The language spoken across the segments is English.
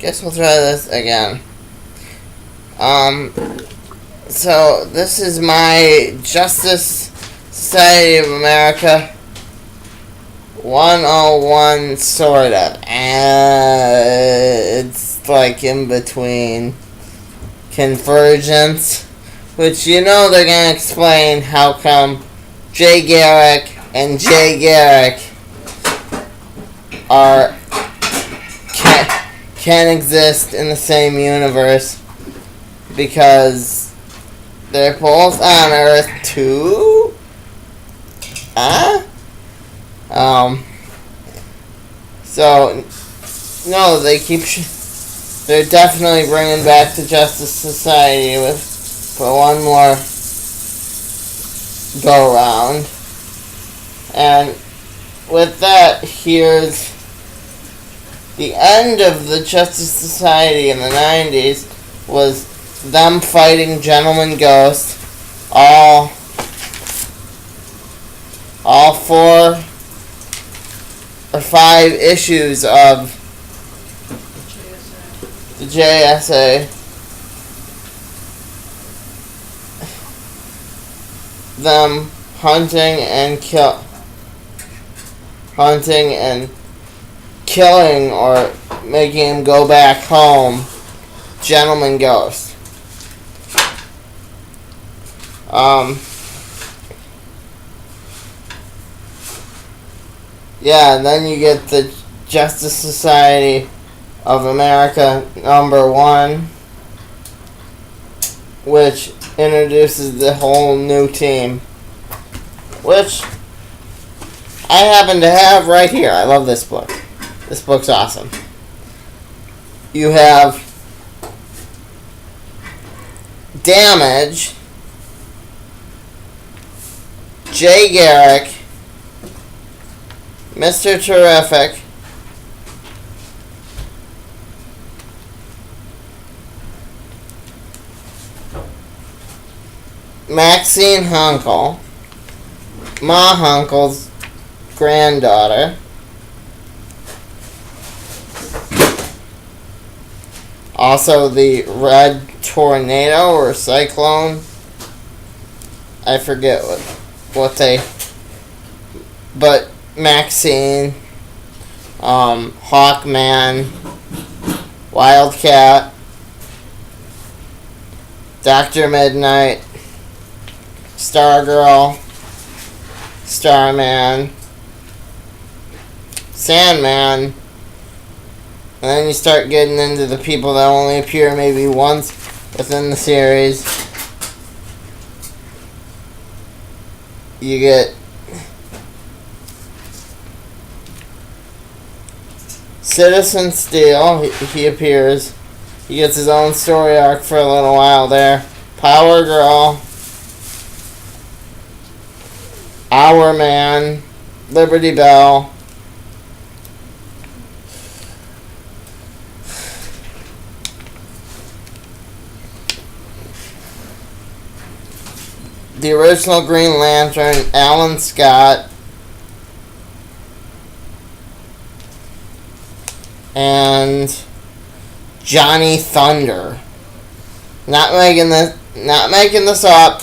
Guess we'll try this again. So this is my Justice Society of America 101 sort of. And it's like in between Convergence, which you know they're gonna explain how come Jay Garrick and Jay Garrick can exist in the same universe because they're both on Earth too. So no, they're definitely bringing back the Justice Society for one more go round. And with that, here's the end of the Justice Society in the 90s was them fighting Gentleman Ghost. All 4 or 5 issues of the JSA. Them hunting and killing or making him go back home, Gentleman Ghost. Yeah, and then you get the Justice Society of America #1, which introduces the whole new team, which I happen to have right here. I love this book. This book's awesome. You have Damage, Jay Garrick, Mr. Terrific, Maxine Hunkel, Ma Hunkel's granddaughter, also the Red Tornado or Cyclone. I forget what they. But Maxine, Hawkman, Wildcat, Dr. Midnight, Stargirl, Starman, Sandman, and then you start getting into the people that only appear maybe once within the series. You get Citizen Steel. He appears. He gets his own story arc for a little while there. Power Girl, Our Man, Liberty Bell, the original Green Lantern, Alan Scott, and Johnny Thunder. Not making this up.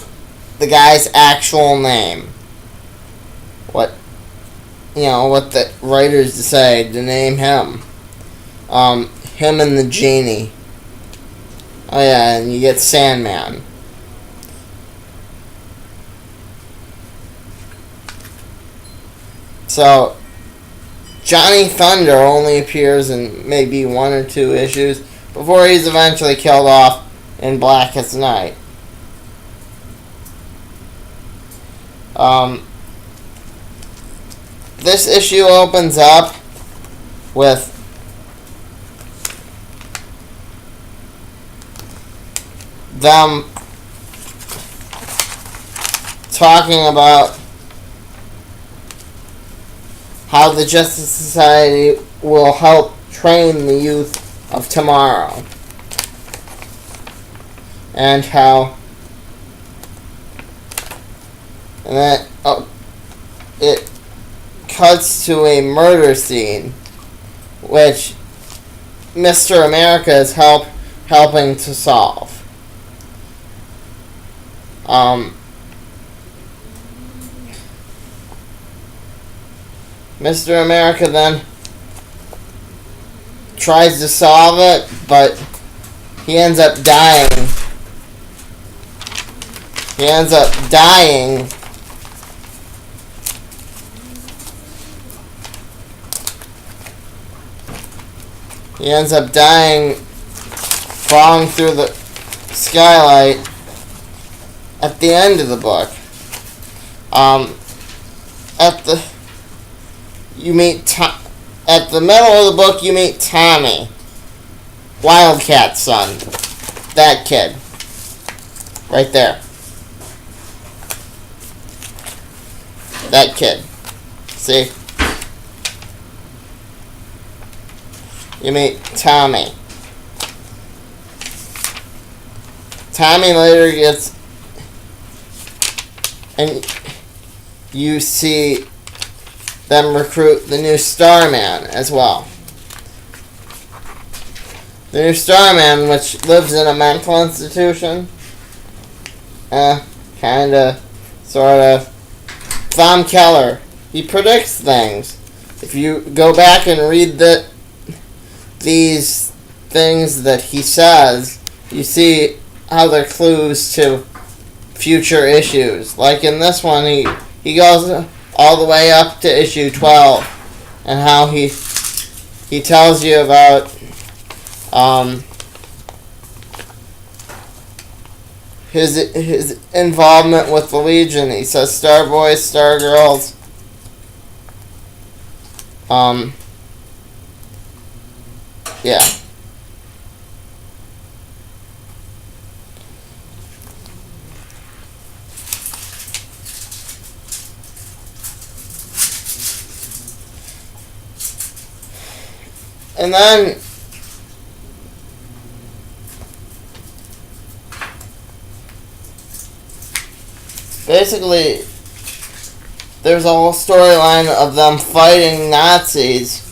The guy's actual name. What the writers decide to name him. Him and the Genie. Oh yeah, and you get Sandman. So, Johnny Thunder only appears in maybe 1 or 2 issues before he's eventually killed off in Blackest Night. This issue opens up with them talking about how the Justice Society will help train the youth of tomorrow. And how... And then it cuts to a murder scene, which Mr. America is helping to solve. Mr. America then tries to solve it, but he ends up dying. He ends up dying falling through the skylight at the end of the book. At the middle of the book, you meet Tommy, Wildcat's son. That kid. Right there. That kid. See? You meet Tommy. Tommy later gets... And you see them recruit the new Starman as well. The new Starman, which lives in a mental institution. Kinda, sorta. Thom Keller. He predicts things. If you go back and read these things that he says, you see how they're clues to future issues. Like in this one, he goes all the way up to issue 12, and how he tells you about his involvement with the Legion. He says Star Boys, Star Girls. Yeah. And then basically there's a whole storyline of them fighting Nazis.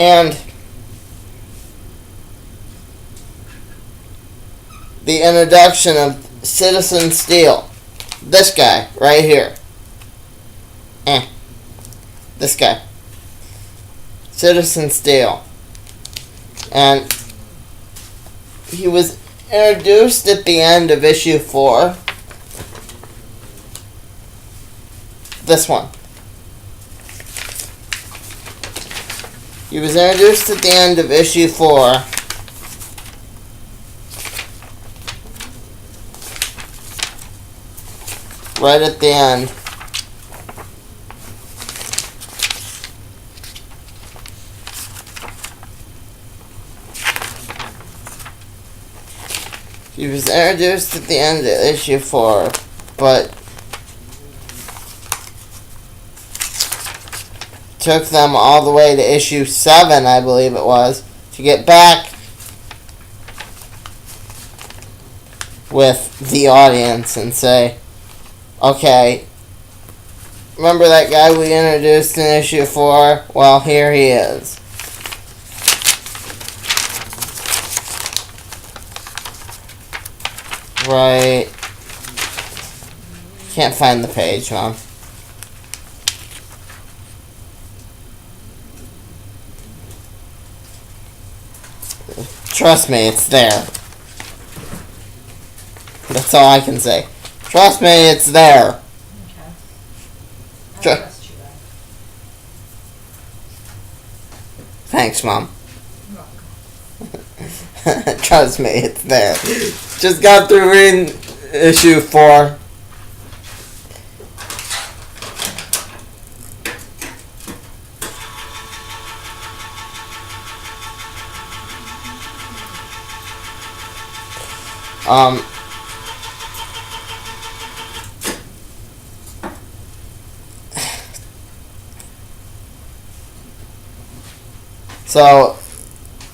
And the introduction of Citizen Steel. This guy, right here. This guy. Citizen Steel. And he was introduced at the end of issue 4. This one. He was introduced at the end of issue 4. Right at the end. He was introduced at the end of issue 4, but took them all the way to issue 7, I believe it was, to get back with the audience and say, okay, remember that guy we introduced in issue 4? Well, here he is. Right. Can't find the page, Mom. Trust me, it's there. That's all I can say. Trust me, it's there. Okay. Thanks, Mom. You're welcome. Trust me, it's there. Just got through reading issue 4. So,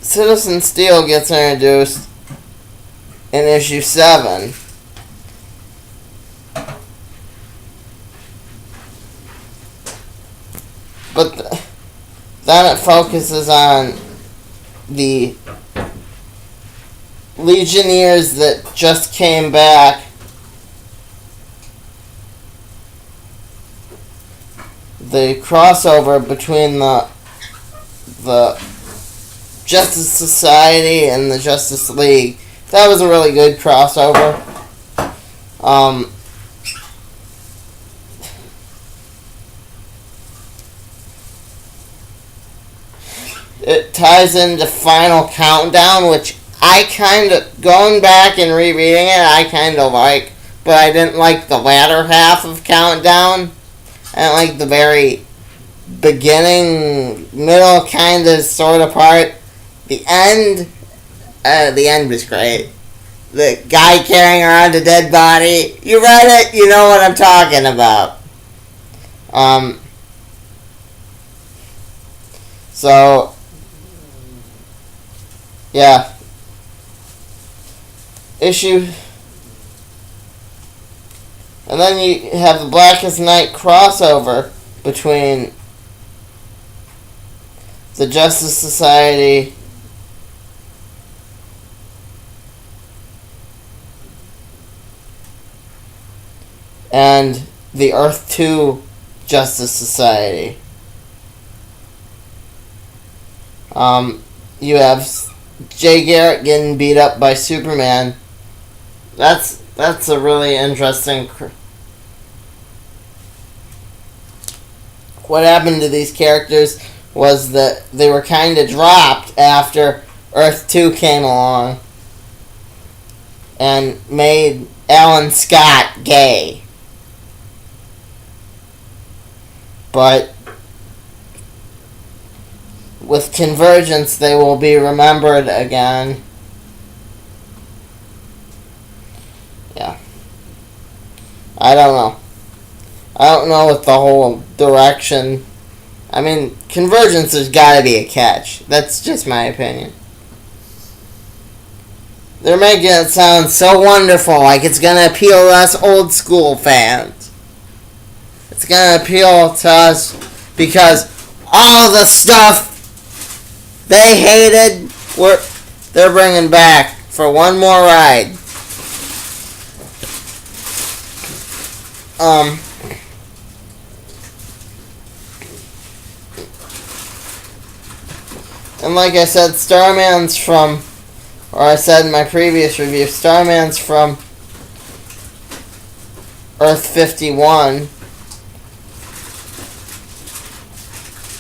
Citizen Steel gets introduced in issue 7. But then it focuses on the Legionnaires that just came back. The crossover between the Justice Society and the Justice League. That was a really good crossover. It ties into Final Countdown, which I kind of, going back and rereading it, I kind of like, but I didn't like the latter half of Countdown. I didn't like the very beginning, middle kind of sort of part. The end was great. The guy carrying around a dead body. You read it, you know what I'm talking about. So, yeah. Issue. And then you have the Blackest Night crossover between the Justice Society and the Earth 2 Justice Society. You have Jay Garrick getting beat up by Superman. That's a really interesting. What happened to these characters was that they were kind of dropped after Earth 2 came along and made Alan Scott gay. But with Convergence, they will be remembered again. Yeah. I don't know. I don't know what the whole direction. I mean, Convergence has got to be a catch. That's just my opinion. They're making it sound so wonderful, like it's going to appeal to us old school fans. It's going to appeal to us because all the stuff they hated, they're bringing back for one more ride. And like I said, Starman's from, or I said in my previous review, Starman's from Earth 51.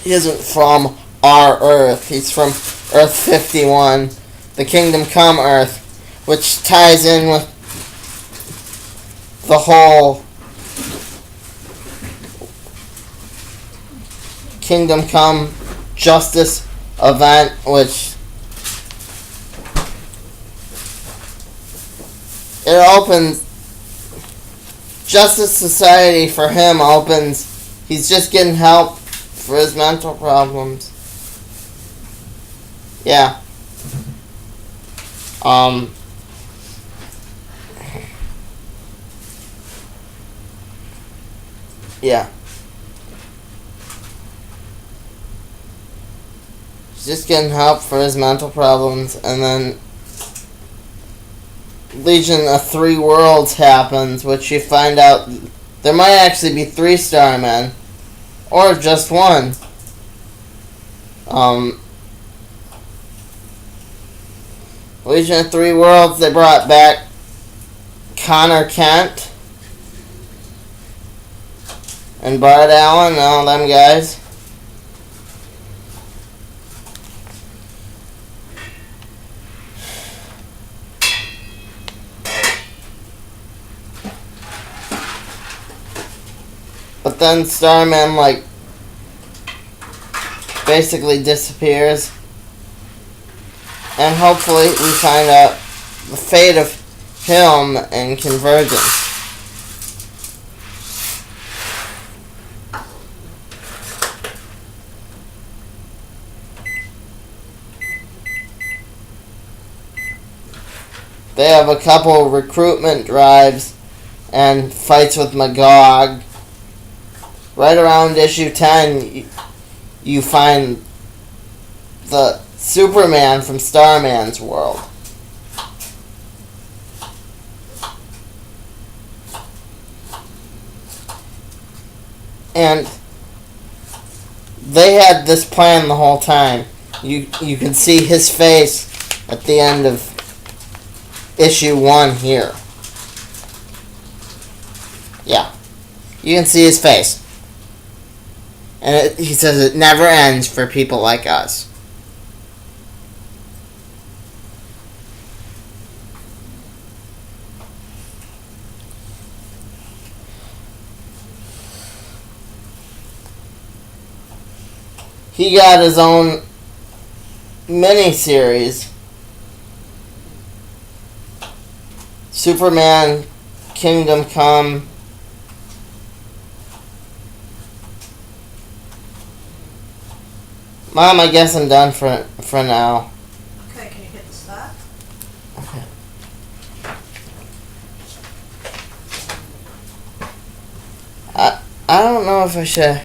He isn't from our Earth. He's from Earth 51, the Kingdom Come Earth, which ties in with the whole Kingdom Come Justice event, which it opens. Justice Society for him opens. He's just getting help for his mental problems. Yeah. Yeah. He's just getting help for his mental problems, and then Legion of Three Worlds happens, which you find out there might actually be 3 Starmen, or just one. Legion of Three Worlds, they brought back Connor Kent and Bart Allen and all them guys. But then Starman, basically disappears. And hopefully we find out the fate of him in Convergence. They have a couple recruitment drives and fights with Magog. Right around issue 10, you find the Superman from Starman's world. And they had this plan the whole time. You can see his face at the end of issue 1 here. Yeah. You can see his face. And he says it never ends for people like us. He got his own mini-series, Superman Kingdom Come. Mom, I guess I'm done for now. Okay, can you hit the stop? Okay. I don't know if I should